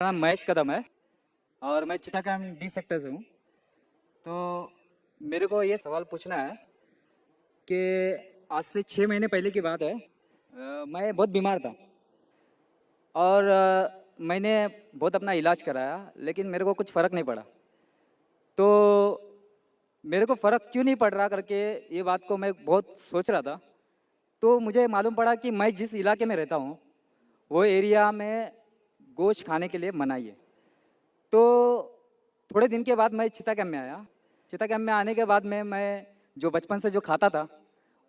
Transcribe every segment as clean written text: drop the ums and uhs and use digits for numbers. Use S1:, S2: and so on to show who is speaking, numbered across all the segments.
S1: मेरा नाम महेश कदम है और मैं चिटागंग डी सेक्टर से हूँ। तो मेरे को ये सवाल पूछना है कि आज से 6 महीने पहले की बात है। मैं बहुत बीमार था और मैंने बहुत अपना इलाज कराया, लेकिन मेरे को कुछ फ़र्क नहीं पड़ा। तो मेरे को फ़र्क क्यों नहीं पड़ रहा करके ये बात को मैं बहुत सोच रहा था। तो मुझे मालूम पड़ा कि मैं जिस इलाके में रहता हूँ वो एरिया में गोश्त खाने के लिए मनाही है। तो थोड़े दिन के बाद मैं चिता कैंप में आया। चिता कैंप में आने के बाद में मैं जो बचपन से जो खाता था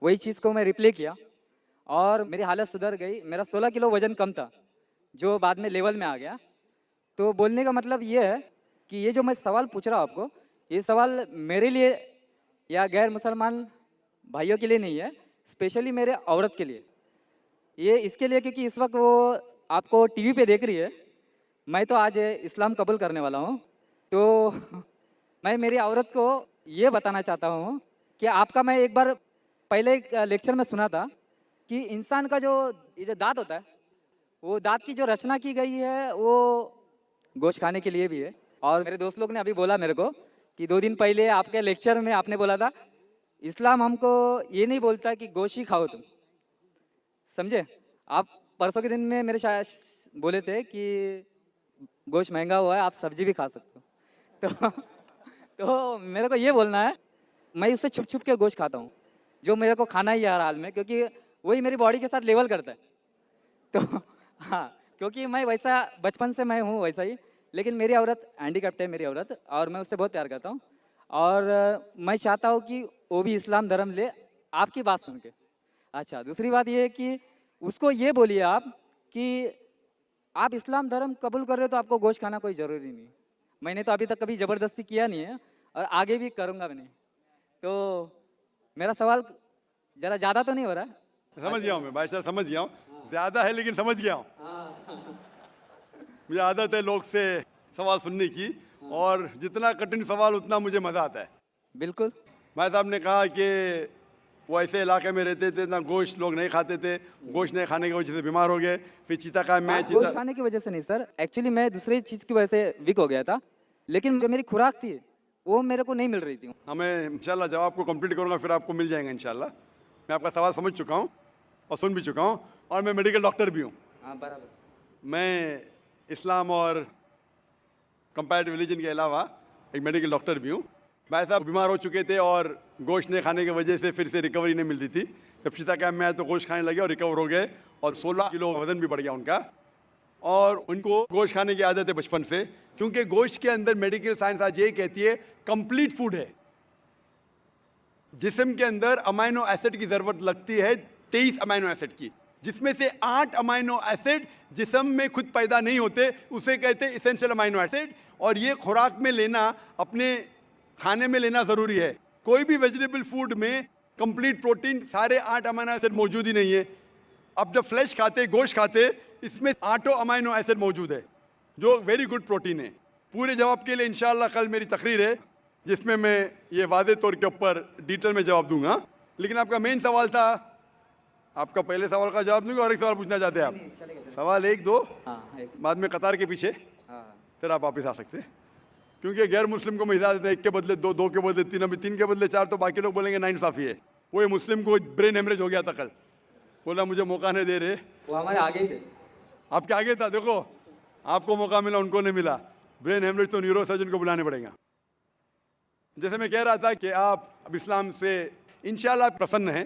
S1: वही चीज़ को मैं रिप्ले किया और मेरी हालत सुधर गई। मेरा 16 किलो वज़न कम था जो बाद में लेवल में आ गया। तो बोलने का मतलब ये है कि ये जो मैं सवाल पूछ रहा हूँ आपको, ये सवाल मेरे लिए या गैर मुसलमान भाइयों के लिए नहीं है, स्पेशली मेरे औरत के लिए। ये इसके लिए क्योंकि इस वक्त वो आपको टीवी पे देख रही है। मैं तो आज इस्लाम कबूल करने वाला हूँ। तो मैं मेरी औरत को ये बताना चाहता हूँ कि आपका मैं एक बार पहले एक लेक्चर में सुना था कि इंसान का जो ये जो दांत होता है, वो दांत की जो रचना की गई है वो गोश्त खाने के लिए भी है। और मेरे दोस्त लोग ने अभी बोला मेरे को कि 2 दिन पहले आपके लेक्चर में आपने बोला था इस्लाम हमको ये नहीं बोलता कि गोश्त ही खाओ तुम, समझे? आप परसों के दिन में मेरे शायद बोले थे कि गोश्त महंगा हुआ है, आप सब्जी भी खा सकते हो। तो तो मेरे को ये बोलना है, मैं उससे छुप छुप के गोश्त खाता हूँ जो मेरे को खाना ही है हर हाल में, क्योंकि वही मेरी बॉडी के साथ लेवल करता है। तो हाँ, क्योंकि मैं वैसा बचपन से मैं हूँ वैसा ही। लेकिन मेरी औरत हैंडीकैप्ट है मेरी औरत, और मैं उससे बहुत प्यार करता हूँ। और मैं चाहता हूँ कि वो भी इस्लाम धर्म ले आपकी बात सुन के। अच्छा, दूसरी बात ये है कि उसको ये बोलिए आप कि आप इस्लाम धर्म कबूल कर रहे हो तो आपको गोश्त खाना कोई ज़रूरी नहीं है। मैंने तो अभी तक कभी ज़बरदस्ती किया नहीं है और आगे भी करूँगा भी नहीं। तो मेरा सवाल ज़रा ज़्यादा तो नहीं हो रहा है?
S2: समझ गया हूँ मैं भाई साहब, समझ गया हूँ। ज्यादा है लेकिन समझ गया हूँ।
S1: हाँ।
S2: मुझे आदत है लोग से सवाल सुनने की, और जितना कठिन सवाल उतना मुझे मजा आता है।
S1: बिल्कुल।
S2: भाई साहब ने कहा कि वो ऐसे इलाके में रहते थे ना गोश्त लोग नहीं खाते थे, गोश्त नहीं खाने की वजह से बीमार हो गए। फिर चीता का मैं
S1: गोश्त
S2: चीता
S1: खाने की वजह से नहीं सर, एक्चुअली मैं दूसरी चीज़ की वजह से वीक हो गया था, लेकिन जो मेरी खुराक थी वो मेरे को नहीं मिल रही थी।
S2: हमें इंशाल्लाह जवाब को कंप्लीट करूंगा, फिर आपको मिल जाएगा इंशाल्लाह। मैं आपका सवाल समझ चुका हूँ और सुन भी चुका हूँ, और मैं मेडिकल डॉक्टर भी हूँ।
S1: हाँ बराबर।
S2: मैं इस्लाम और कंपैरेटिव रिलीजन के अलावा एक मेडिकल डॉक्टर भी हूँ। भाई साहब बीमार हो चुके थे और गोश्त नहीं खाने की वजह से फिर से रिकवरी नहीं मिल रही थी। जब चिता कैंप में आए तो गोश्त खाने लगे और रिकवर हो गए, और 16 किलो वजन भी बढ़ गया उनका। और उनको गोश्त खाने की आदत है बचपन से, क्योंकि गोश्त के अंदर मेडिकल साइंस आज ये कहती है कंप्लीट फूड है। जिस्म के अंदर अमाइनो एसिड की जरूरत लगती है, 23 अमाइनो एसिड की, जिसमें से 8 अमाइनो एसिड जिस्म में खुद पैदा नहीं होते, उसे कहते हैं इसेंशियल अमाइनो एसिड। और ये खुराक में लेना, अपने खाने में लेना जरूरी है। कोई भी वेजिटेबल फूड में कंप्लीट प्रोटीन सारे 8 अमाइनो एसिड मौजूद ही नहीं है। अब जब फ्लैश खाते, गोश्त खाते, इसमें 8 अमाइनो एसिड मौजूद है जो वेरी गुड प्रोटीन है। पूरे जवाब के लिए इंशाल्लाह कल मेरी तकरीर है जिसमें मैं ये वादे तौर के ऊपर डिटेल में जवाब दूंगा। लेकिन आपका मेन सवाल था, आपका पहले सवाल का जवाब दूंगा और एक सवाल पूछना चाहते हैं आप?
S1: नहीं, चलेगा।
S2: सवाल एक दो,
S1: हाँ एक।
S2: बाद में कतार के पीछे,
S1: हाँ
S2: फिर आप वापस आ सकते हैं। क्योंकि गैर मुस्लिम को मैं इजाजत है, एक के बदले दो, दो के बदले तीन, अभी तीन के बदले चार, तो बाकी लोग बोलेंगे नाइंसाफी है। वो मुस्लिम को ब्रेन हेमरेज हो गया था कल, बोला मुझे मौका नहीं दे रहे।
S1: वो हमारे आगे ही थे।
S2: आपके आगे था, देखो आपको मौका मिला, उनको नहीं मिला। ब्रेन हेमरेज तो न्यूरो सर्जन को बुलाने पड़ेगा। जैसे मैं कह रहा था कि आप अब इस्लाम से इंशाल्लाह प्रसन्न हैं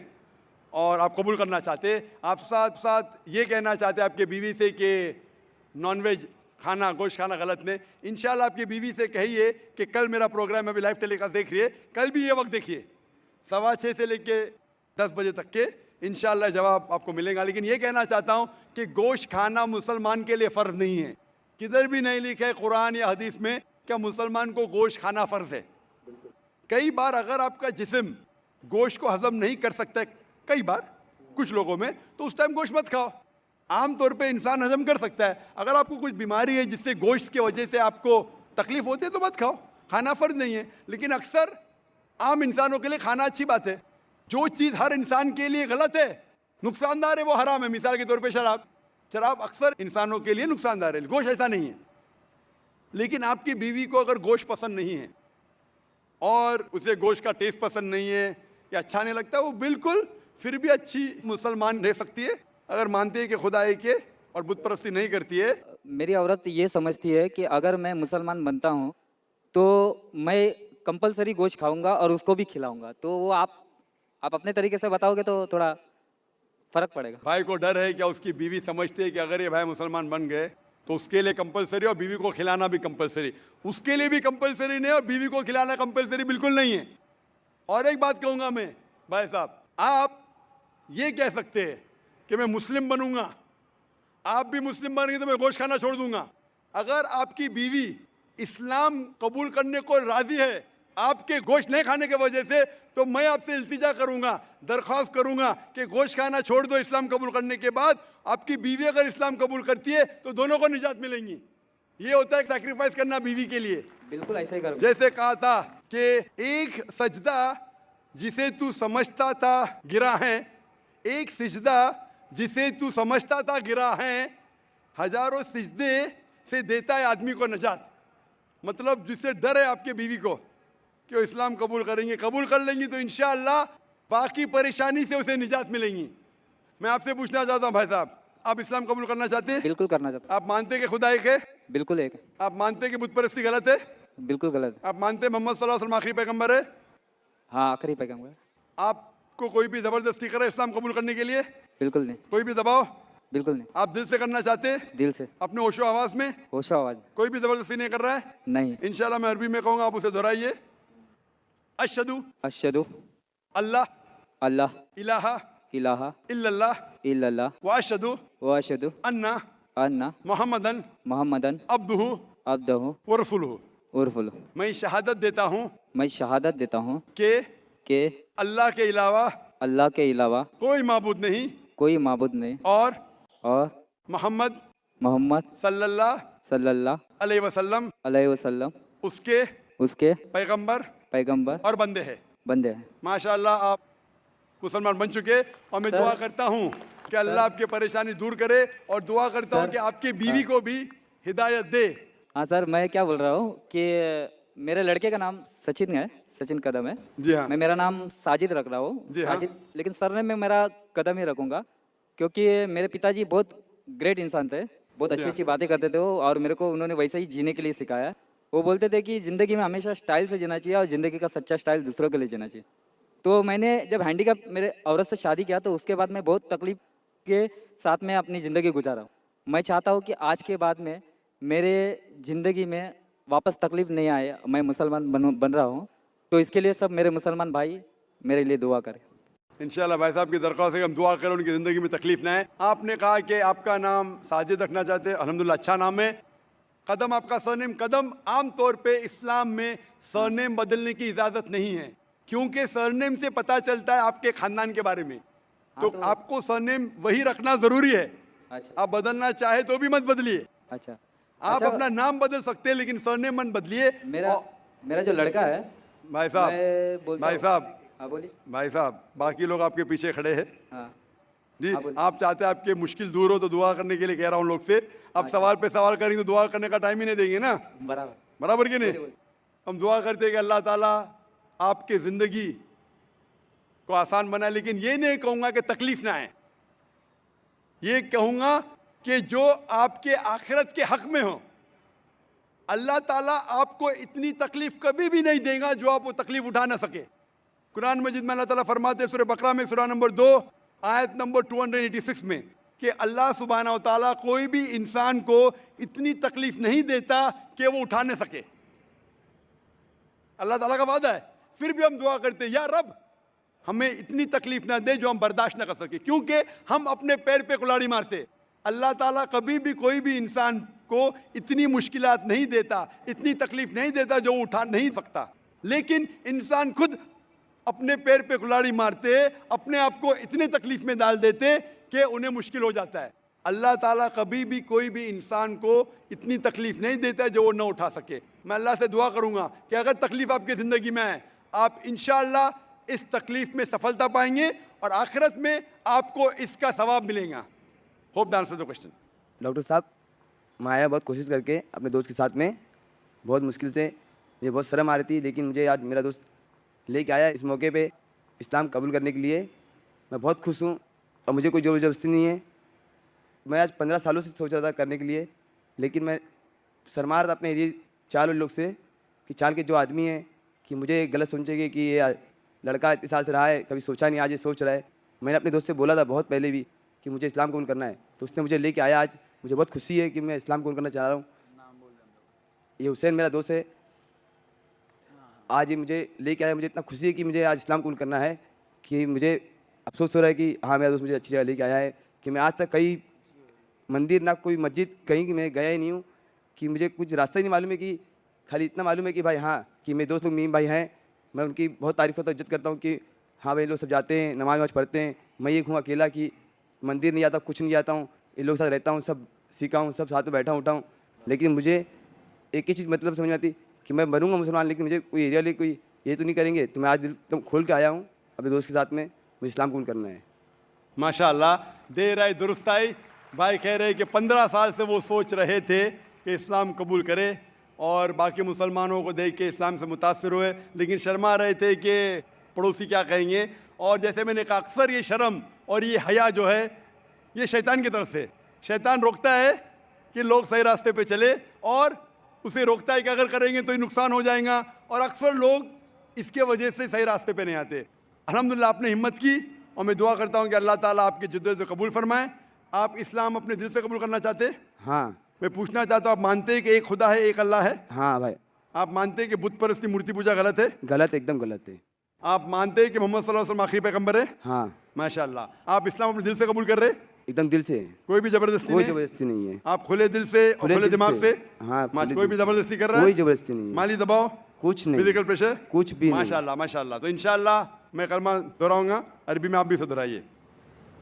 S2: और आप कबूल करना चाहते। आप साथ साथ ये कहना चाहते आपके बीवी से कि नॉनवेज खाना, गोश्त खाना गलत नहीं। इंशाल्लाह आपकी बीवी से कहिए कि कल मेरा प्रोग्राम अभी लाइव टेलीकास्ट देख रही है, कल भी ये वक्त देखिए 6:15 से लेके 10 बजे तक के, इंशाल्लाह जवाब आपको मिलेगा। लेकिन ये कहना चाहता हूँ कि गोश्त खाना मुसलमान के लिए फ़र्ज नहीं है। किधर भी नहीं लिखा है कुरान या हदीस में क्या मुसलमान को गोश्त खाना फ़र्ज है। कई बार अगर आपका जिस्म गोश्त को हजम नहीं कर सकता है, कई बार कुछ लोगों में, तो उस टाइम गोश्त मत खाओ। आमतौर पे इंसान हजम कर सकता है। अगर आपको कुछ बीमारी है जिससे गोश्त की वजह से आपको तकलीफ होती है तो मत खाओ, खाना फ़र्ज नहीं है। लेकिन अक्सर आम इंसानों के लिए खाना अच्छी बात है। जो चीज़ हर इंसान के लिए गलत है, नुकसानदार है, वो हराम है। मिसाल के तौर पे शराब, शराब अक्सर इंसानों के लिए नुकसानदार है, गोश्त ऐसा नहीं है। लेकिन आपकी बीवी को अगर गोश्त पसंद नहीं है और उसे गोश्त का टेस्ट पसंद नहीं है या अच्छा नहीं लगता, वो बिल्कुल फिर भी अच्छी मुसलमान रह सकती है अगर मानती है कि खुदा एक है और बुत परस्ती नहीं करती है।
S1: मेरी औरत ये समझती है कि अगर मैं मुसलमान बनता हूँ तो मैं कंपलसरी गोश्त खाऊंगा और उसको भी खिलाऊंगा। तो वो आप अपने तरीके से बताओगे तो थोड़ा फर्क पड़ेगा।
S2: भाई को डर है क्या उसकी बीवी समझती है कि अगर ये भाई मुसलमान बन गए तो उसके लिए कंपलसरी और बीवी को खिलाना भी कंपलसरी, उसके लिए भी कंपलसरी नहीं और बीवी को खिलाना कंपलसरी बिल्कुल नहीं है। और एक बात कहूंगा मैं भाई साहब, आप ये कह सकते हैं कि मैं मुस्लिम बनूंगा, आप भी मुस्लिम बनेंगे तो मैं गोश्त खाना छोड़ दूंगा। अगर आपकी बीवी इस्लाम कबूल करने को राजी है आपके गोश्त नहीं खाने की वजह से, तो मैं आपसे इल्तिजा करूंगा, दरख्वास्त करूंगा कि गोश्त खाना छोड़ दो इस्लाम कबूल करने के बाद। आपकी बीवी अगर इस्लाम कबूल करती है तो दोनों को निजात मिलेंगी। ये होता है सैक्रिफाइस करना बीवी के लिए।
S1: बिल्कुल ऐसा ही करूंगा।
S2: जैसे कहा था कि एक सजदा जिसे तू समझता था गिरा है, एक सिजदा जिसे तू समझता था गिरा है, हजारों सिजदे से देता है आदमी को नजात। मतलब जिससे डर है आपके बीवी को कि वो इस्लाम कबूल करेंगे, कबूल कर लेंगी तो इंशाअल्लाह बाकी परेशानी से उसे निजात मिलेंगी। मैं आपसे पूछना चाहता हूं भाई साहब, आप इस्लाम कबूल करना चाहते हैं?
S1: बिल्कुल करना चाहता
S2: आप मानते हैं कि खुदा एक है?
S1: हूं। बिल्कुल एक है।
S2: आप मानते हैं कि बुत परस्ती गलत है?
S1: बिल्कुल गलत है।
S2: आप मानते हैं मोहम्मद सल्लल्लाहु अलैहि वसल्लम आखिरी पैगंबर है?
S1: हाँ, आखिरी पैगंबर।
S2: आपको कोई भी जबरदस्ती करे इस्लाम कबूल करने के लिए?
S1: बिल्कुल नहीं।
S2: कोई भी दबाव?
S1: बिल्कुल नहीं।
S2: आप दिल से करना चाहते हैं
S1: दिल से,
S2: अपने होशो आवाज में?
S1: होशो आवाज में।
S2: कोई भी जबरदस्ती नहीं कर रहा है?
S1: नहीं।
S2: इंशाल्लाह मैं अरबी में कहूंगा, आप उसे दोहराइए। अशहदु
S1: अशहदु
S2: अल्लाह
S1: अल्लाह
S2: इलाहा
S1: इलाहा
S2: इल्लल्लाह
S1: इल्लल्लाह
S2: व अशहदु
S1: व अशहदु
S2: अन्ना
S1: अन्ना
S2: मोहम्मदन
S1: मोहम्मदन
S2: अब्दुहु
S1: अब्दुहु
S2: व रसूलुहु।
S1: उर्फुल।
S2: मैं शहादत देता हूँ
S1: मैं शहादत देता हूँ
S2: कि
S1: कि
S2: अल्लाह के अलावा
S1: अल्लाह के अलावा
S2: कोई माबूद नहीं
S1: कोई माबूद नहीं और
S2: मोहम्मद
S1: मोहम्मद
S2: सल्लल्लाहु
S1: सल्लल्लाहु
S2: अलैहि वसल्लम
S1: अलैहि वसल्लम
S2: उसके
S1: पैगंबर
S2: पैगंबर और बंदे हैं।
S1: बंदे हैं।
S2: माशाअल्लाह आप मुसलमान बन चुके और मैं
S1: सर-
S2: दुआ करता हूँ कि अल्लाह आपकी परेशानी दूर करे और दुआ करता हूँ
S1: सर-
S2: कि आपकी बीवी को भी हिदायत दे।
S1: हाँ सर, मैं क्या बोल रहा हूँ कि मेरे लड़के का नाम सचिन है, सचिन कदम है।
S2: जी हाँ।
S1: मैं मेरा नाम साजिद रख रहा हूँ,
S2: जी हाँ।
S1: साजिद, लेकिन सरनेम में मेरा कदम ही रखूंगा क्योंकि मेरे पिताजी बहुत ग्रेट इंसान थे, बहुत अच्छी अच्छी बातें करते थे वो, और मेरे को उन्होंने वैसे ही जीने के लिए सिखाया। वो बोलते थे कि ज़िंदगी में हमेशा स्टाइल से जीना चाहिए और ज़िंदगी का सच्चा स्टाइल दूसरों के लिए जीना चाहिए। तो मैंने जब हैंडीकैप मेरे औरत से शादी किया तो उसके बाद मैं बहुत तकलीफ के साथ में अपनी ज़िंदगी गुजारा हूँ। मैं चाहता हूँ कि आज के बाद में मेरे ज़िंदगी में वापस तकलीफ नहीं आए। मैं मुसलमान बन रहा हूँ, तो इसके लिए सब मेरे मुसलमान भाई मेरे लिए दुआ करें।
S2: इंशाल्लाह भाई साहब की दरख्वास्त है कि हम दुआ करें उनकी ज़िंदगी में तकलीफ ना आए। आपने कहा कि आपका नाम साजिद रखना चाहते हैं, अल्हम्दुलिल्लाह अच्छा नाम है। कदम आपका सरनेम कदम। आम तौर पे इस्लाम में सरनेम बदलने की इजाज़त नहीं है क्योंकि सरनेम से पता चलता है आपके खानदान के बारे में। तो आपको सरनेम वही रखना ज़रूरी है।
S1: अच्छा
S2: आप बदलना चाहे तो भी मत बदलिए।
S1: अच्छा।
S2: आप अपना नाम बदल सकते हैं लेकिन सरनेम मत बदलिए।
S1: मेरा जो लड़का है
S2: भाई साहब, भाई साहब,
S1: हाँ बोलिए।
S2: भाई साहब, बाकी लोग आपके पीछे खड़े हैं
S1: हाँ
S2: जी।
S1: हाँ, बोलिए।
S2: आप चाहते हैं आपके मुश्किल दूर हो तो दुआ करने के लिए कह रहा हूँ लोग से। आप सवाल पे सवाल करेंगे तो दुआ करने का टाइम ही नहीं देंगे ना,
S1: बराबर
S2: बराबर कि नहीं?
S1: बोलिए।
S2: हम दुआ करते हैं कि अल्लाह ताला आपके ज़िंदगी को आसान बनाए, लेकिन ये नहीं कहूँगा कि तकलीफ ना आए। ये कहूँगा कि जो आपके आखिरत के हक में हो, अल्लाह ताला आपको इतनी तकलीफ कभी भी नहीं देगा जो आप वो तकलीफ उठा ना सके। कुरान मजीद में अल्लाह ताला फरमाते हैं सूरह बकरा में सूरह नंबर 2 आयत नंबर 286 में कि अल्लाह सुब्हानहू व तआला कोई भी इंसान को इतनी तकलीफ नहीं देता कि वो उठा न सके। अल्लाह ताला का वादा है। फिर भी हम दुआ करते हैं, या रब हमें इतनी तकलीफ ना दे जो हम बर्दाश्त ना कर सके, क्योंकि हम अपने पैर पे कुल्हाड़ी मारते। अल्लाह ताला कभी भी कोई भी इंसान को इतनी मुश्किलात नहीं देता, इतनी तकलीफ नहीं देता जो उठा नहीं सकता। लेकिन इंसान खुद अपने पैर पे कुल्हाड़ी मारते, अपने आप को इतने तकलीफ में डाल देते कि उन्हें मुश्किल हो जाता है। अल्लाह ताला कभी भी कोई भी इंसान को इतनी तकलीफ नहीं देता जो वो न उठा सके। मैं अल्लाह से दुआ करूंगा कि अगर तकलीफ आपकी ज़िंदगी में है, आप इंशाअल्लाह इस तकलीफ में सफलता पाएंगे और आखिरत में आपको इसका सवाब मिलेगा। Hope the answer the question.
S3: Doctor साहब, मैं आया बहुत कोशिश करके अपने दोस्त के साथ में, बहुत मुश्किल से, मुझे बहुत शर्म आ रही थी, लेकिन मुझे आज मेरा दोस्त लेके आया इस मौके पे इस्लाम कबूल करने के लिए। मैं बहुत खुश हूँ और मुझे कोई ज़ोर ज़बरदस्ती नहीं है। मैं आज 15 सालों से सोच रहा था करने के लिए, लेकिन मैं शर्मा रहा था अपने ये चार लोग से कि चार के जो आदमी हैं कि मुझे गलत समझेंगे कि ये लड़का इतने साल से रहा है, कभी सोचा नहीं, आज ये सोच रहा है। मैंने अपने दोस्त से बोला था बहुत पहले भी कि मुझे इस्लाम कबूल करना है, तो उसने मुझे लेके आया। आज मुझे बहुत खुशी है कि मैं इस्लाम कबूल करना चाह रहा हूँ। ये हुसैन मेरा दोस्त है, आज ये मुझे लेके आया। मुझे इतना खुशी है कि मुझे आज इस्लाम कबूल करना है कि मुझे अफसोस हो रहा है कि हाँ मेरा दोस्त मुझे अच्छी जगह लेके आया है। कि मैं आज तक कहीं मंदिर ना कोई मस्जिद कहीं की मैं गया ही नहीं हूँ, कि मुझे कुछ रास्ता ही नहीं मालूम है। कि खाली इतना मालूम है कि भाई हाँ कि मेरे दोस्त लोग मीम भाई हैं, मैं उनकी बहुत तारीफ़ करता हूँ, इज्जत करता हूँ कि हाँ भाई लोग सब जाते हैं, नमाज वमाज पढ़ते हैं। मैं ये हूँ अकेला कि मंदिर नहीं जाता, कुछ नहीं जाता हूँ, इन लोगों के साथ रहता हूँ, सब सीखा हूँ, सब साथ में बैठा उठा हूँ। लेकिन मुझे एक ही चीज़ मतलब समझ में आती कि मैं बनूंगा मुसलमान, लेकिन मुझे कोई एरिया ले कोई ये तो नहीं करेंगे। तो मैं आज दिल एकदम खोल के आया हूँ अपने दोस्त के साथ में, मुझे इस्लाम कबूल करना है।
S2: माशाअल्लाह, देर आई दुरुस्त आई। भाई कह रहे कि 15 साल से वो सोच रहे थे कि इस्लाम कबूल करे और बाकी मुसलमानों को देख के इस्लाम से मुतासिर हुए, लेकिन शर्मा रहे थे कि पड़ोसी क्या कहेंगे। और जैसे मैंने कहा, अक्सर ये शर्म और ये हया जो है ये शैतान की तरफ से, शैतान रोकता है कि लोग सही रास्ते पे चले और उसे रोकता है कि अगर करेंगे तो ये नुकसान हो जाएगा, और अक्सर लोग इसके वजह से सही रास्ते पे नहीं आते। अल्हम्दुलिल्लाह आपने हिम्मत की और मैं दुआ करता हूँ कि अल्लाह ताला आपकी जिद्दत को कबूल फरमाए। आप इस्लाम अपने दिल से कबूल करना चाहते हैं?
S3: हाँ
S2: मैं पूछना चाहता हूँ, आप मानते हैं कि एक खुदा है, एक अल्लाह है?
S3: हाँ भाई,
S2: आप मानते हैं कि बुत परस्ती मूर्ति पूजा गलत है?
S3: गलत, एकदम गलत है।
S2: आप मानते हैं कि मोहम्मद सल्लल्लाहु अलैहि वसल्लम आखिरी पैगंबर है?
S3: हाँ
S2: माशाअल्लाह। आप इस्लाम अपने दिल से कबूल कर रहे हैं?
S3: एकदम दिल से,
S2: कोई भी जबरदस्ती
S3: कोई
S2: नहीं?
S3: जबरदस्ती नहीं है।
S2: आप खुले दिल से और खुले
S3: दिल
S2: दिमाग से?
S3: हाँ, खुले
S2: कोई भी
S3: दिल से।
S2: जबरदस्ती कर रहा है?
S3: कोई जबरदस्ती नहीं है,
S2: माली दबाव,
S3: कुछ नहीं,
S2: फिजिकल प्रेशर,
S3: कुछ भी नहीं।
S2: माशाअल्लाह माशाअल्लाह। तो इंशाअल्लाह मैं कलमा दोहराऊंगा, अरबी में आप भी दोहराइए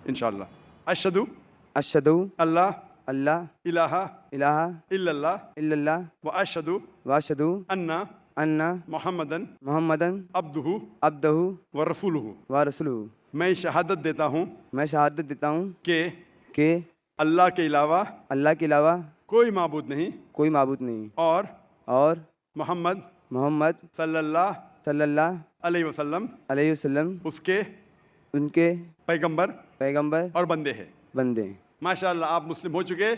S2: इंशाअल्लाह। अशहदु
S3: अशहदु
S2: अल्लाह
S3: अल्लाह
S2: इलाहा
S3: इलाहा
S2: इल्लल्लाह
S3: इल्लल्लाह
S2: व अशहदु
S3: व अशहदु
S2: अन्ना
S3: अन्ना
S2: मुहम्मदन
S3: मोहम्मदन
S2: अब्दुहु
S3: अब्दहु
S2: व रसूलुहु।
S3: व रसूलुहु।
S2: मैं शहादत देता हूँ
S3: मैं शहादत देता हूँ
S2: कि अल्लाह के अलावा
S3: अल्लाह के अलावा
S2: कोई माबूद नहीं
S3: कोई माबूद नहीं और
S2: मोहम्मद
S3: मोहम्मद
S2: सल्लल्लाहु
S3: सल्लल्लाहु
S2: अलैहि वसल्लम
S3: अलैहि वसल्लम
S2: उसके
S3: उनके
S2: पैगंबर
S3: पैगंबर
S2: और बंदे हैं।
S3: बंदे।
S2: माशाअल्लाह, आप मुस्लिम हो चुके।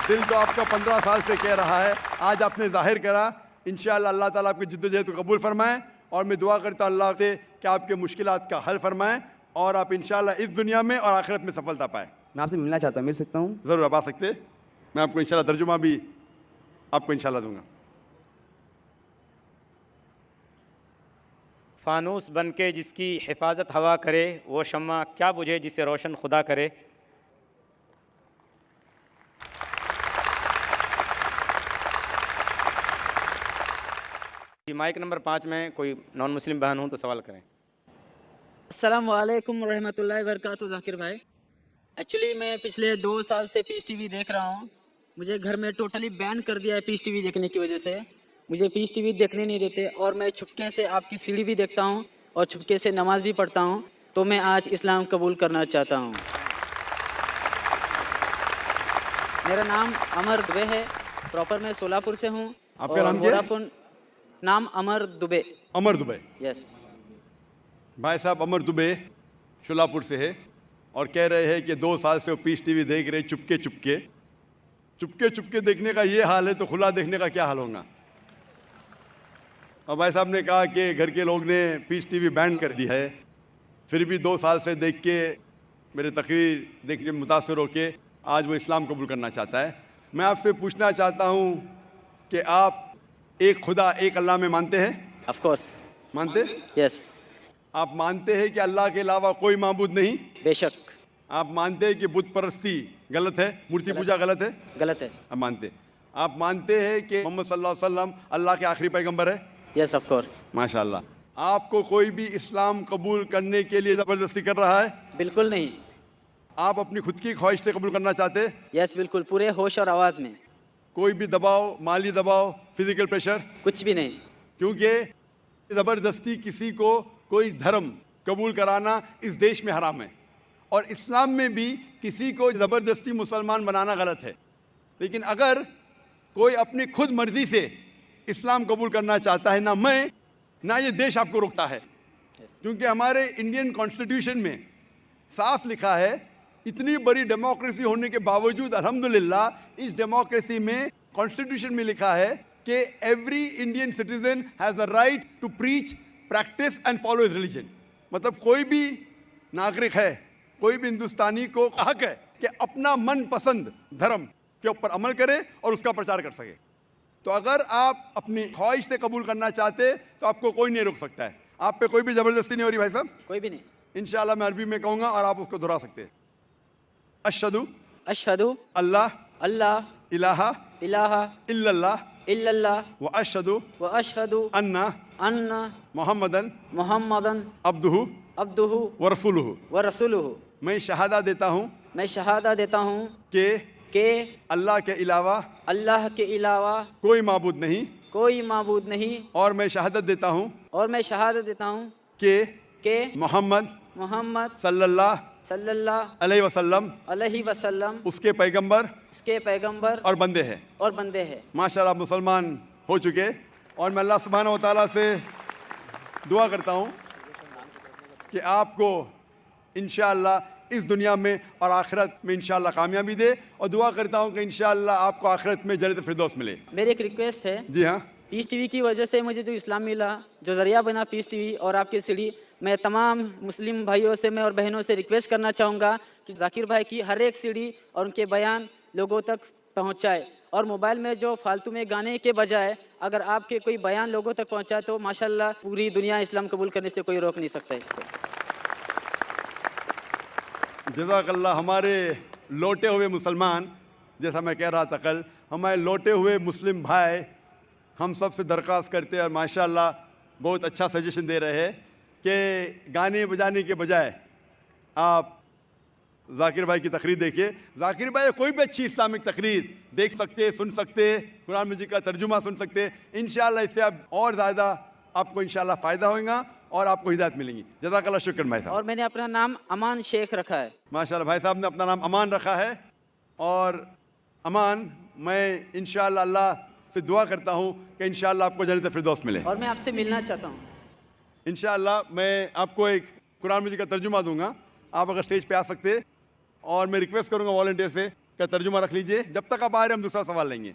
S2: दिल तो आपका 15 साल से कह रहा है, आज आपने जाहिर करा। इंशाअल्लाह अल्लाह ताला आपकी जिद्दोजहद को कबूल फरमाए और मैं दुआ करता हूँ अल्लाह से कि आपके मुश्किलात का हल फरमाए और आप इंशाअल्लाह इस दुनिया में और आखिरत में सफलता पाए।
S3: मैं आपसे मिलना चाहता हूँ, मिल सकता हूँ?
S2: ज़रूर आप आ सकते हैं। मैं आपको इंशाअल्लाह तर्जुमा भी आपको इंशाअल्लाह दूंगा।
S4: फ़ानूस बन के जिसकी हिफाजत हवा करे, वो शम्मा क्या बुझे जिसे रोशन खुदा करे। माइक नंबर 5 में कोई नॉन मुस्लिम बहन हो तो सवाल करें।
S5: अस्सलाम वालेकुम रहमतुल्लाहि वबरकातुहू। जाकिर भाई, एक्चुअली मैं पिछले 2 साल से पीस टीवी देख रहा हूँ। मुझे घर में टोटली बैन कर दिया है पीस टीवी देखने की वजह से। मुझे पीस टीवी देखने नहीं देते और मैं छुपके से आपकी सीढ़ी भी देखता हूँ और छुपके से नमाज भी पढ़ता हूँ। तो मैं आज इस्लाम कबूल करना चाहता हूँ। मेरा नाम अमर दुबे है, प्रॉपर मैं सोलापुर से हूँ।
S2: आपका नाम क्या है?
S5: वोडाफोन नाम अमर दुबे।
S2: अमर दुबे।
S5: यस
S2: भाई साहब अमर दुबे शोलापुर से है और कह रहे हैं कि 2 साल से वो पीस टीवी देख रहे, चुपके चुपके। चुपके चुपके देखने का ये हाल है तो खुला देखने का क्या हाल होगा। और भाई साहब ने कहा कि घर के लोग ने पीस टीवी बैन कर दी है, फिर भी 2 साल से देख के मेरे तकरीर देख के मुतासर होके आज वो इस्लाम कबूल करना चाहता है। मैं आपसे पूछना चाहता हूँ कि आप एक खुदा एक अल्लाह में मानते हैं?
S5: ऑफ कोर्स
S2: मानते?
S5: यस।
S2: आप मानते हैं कि अल्लाह के अलावा कोई माबूद नहीं?
S5: बेशक।
S2: आप मानते हैं कि बुत परस्ती गलत है, मूर्ति पूजा गलत है?
S5: गलत है।
S2: आप मानते। आप मानते हैं कि मोहम्मद सल्लल्लाहु अलैहि वसल्लम अल्लाह के आखिरी पैगंबर है?
S5: Yes of course.
S2: माशाअल्लाह। आपको कोई भी इस्लाम कबूल करने के लिए ज़बरदस्ती कर रहा है?
S5: बिल्कुल नहीं।
S2: आप अपनी खुद की ख्वाहिश से कबूल करना चाहते हैं?
S5: यस बिल्कुल, पूरे होश और आवाज़ में।
S2: कोई भी दबाव, माली दबाव, फिजिकल प्रेशर?
S5: कुछ भी नहीं।
S2: क्योंकि ज़बरदस्ती किसी को कोई धर्म कबूल कराना इस देश में हराम है और इस्लाम में भी किसी को ज़बरदस्ती मुसलमान बनाना गलत है। लेकिन अगर कोई अपनी खुद मर्जी से इस्लाम कबूल करना चाहता है, ना मैं ना ये देश आपको रोकता है, क्योंकि हमारे इंडियन कॉन्स्टिट्यूशन में साफ लिखा है, इतनी बड़ी डेमोक्रेसी होने के बावजूद अल्हम्दुलिल्लाह इस डेमोक्रेसी में कॉन्स्टिट्यूशन में लिखा है कि every Indian citizen has a right to preach, practice and follow his religion. मतलब कोई भी नागरिक है, कोई भी हिंदुस्तानी को हक है कि अपना मनपसंद धर्म के ऊपर अमल करे और उसका प्रचार कर सके। तो अगर आप अपनी ख्वाहिश से कबूल करना चाहते तो आपको कोई नहीं रोक सकता है। आप पे कोई भी ज़बरदस्ती नहीं हो रही भाई साहब।
S5: कोई भी नहीं।
S2: इंशाल्लाह मैं अरबी में कहूँगा और आप उसको दोहरा सकते हैं। अशहदु
S5: अशहदु
S2: अल्लाह
S5: अल्लाह
S2: इलाहा
S5: इलाहा
S2: इल्लल्लाह
S5: इल्लल्लाह
S2: व अशहदु
S5: व अशहदु
S2: अन्ना
S5: अन्ना
S2: मोहम्मदन
S5: मुहम्मदन
S2: अब्दुहु
S5: अब्दुहु
S2: व रसूलुहु।
S5: व रसूलुहु।
S2: मैं शहादा देता हूँ
S5: मैं शहादा देता हूँ
S2: कि अल्लाह के अलावा
S5: अल्लाह के अलावा
S2: कोई माबूद नहीं,
S5: कोई माबूद नहीं,
S2: और मैं शहादत देता हूँ
S5: और मैं शहादत देता हूँ
S2: कि मोहम्मद
S5: मोहम्मद
S2: सल्लल्लाहु अलैहि वसल्लम उसके पैगंबर और बंदे हैं। माशाल्लाह आप मुसलमान हो चुके, और मैं अल्लाह सुब्हानहू व तआला से दुआ करता हूँ कि आपको इंशाअल्लाह इस दुनिया में और आखिरत में इंशाअल्लाह कामयाबी दे, और दुआ करता हूँ कि इंशाअल्लाह आपको आखिरत में जन्नत फिरदौस मिले।
S5: मेरी एक रिक्वेस्ट है।
S2: जी हाँ।
S5: पीस टीवी की वजह से मुझे जो इस्लाम मिला, जो ज़रिया बना पीस टीवी और आपकी सीढ़ी, मैं तमाम मुस्लिम भाइयों से मैं और बहनों से रिक्वेस्ट करना चाहूँगा कि जाकिर भाई की हर एक सीढ़ी और उनके बयान लोगों तक पहुँचाए, और मोबाइल में जो फालतू में गाने के बजाय अगर आपके कोई बयान लोगों तक पहुँचाए तो माशाल्लाह पूरी दुनिया इस्लाम कबूल करने से कोई रोक नहीं सकता इसको।
S2: जज़ाकल्लाह। हमारे लौटे हुए मुसलमान, जैसा मैं कह रहा था कल, हमारे लौटे हुए मुस्लिम भाई हम सब से दरख्वास्त करते हैं, और माशाल्लाह बहुत अच्छा सजेशन दे रहे हैं कि गाने बजाने के बजाय आप जाकिर भाई की तकरीर देखिए। जाकिर भाई कोई भी अच्छी इस्लामिक तकरीर देख सकते, सुन सकते, कुरान मजीद का तर्जुमा सुन सकते। इंशाअल्लाह इससे आप और ज़्यादा आपको इंशाअल्लाह फ़ायदा होगा और आपको हिदायत मिलेंगी। जज़ाकल्लाह, शुक्र भाई साहब।
S5: और मैंने अपना नाम अमान शेख रखा है।
S2: माशाल्लाह भाई साहब ने अपना नाम अमान रखा है, और अमान मैं इंशाअल्लाह अल्लाह से दुआ करता हूँ कि इंशाअल्लाह आपको जन्नत फिरदौस मिले।
S5: और मैं आपसे मिलना चाहता हूँ।
S2: इंशाअल्लाह मैं आपको एक कुरान मजीद का तर्जुमा दूंगा, आप अगर स्टेज पे आ सकते, और मैं रिक्वेस्ट करूंगा वॉलंटियर से कि तर्जुमा रख लीजिए। जब तक आप आ रहे हैं हम दूसरा सवाल लेंगे।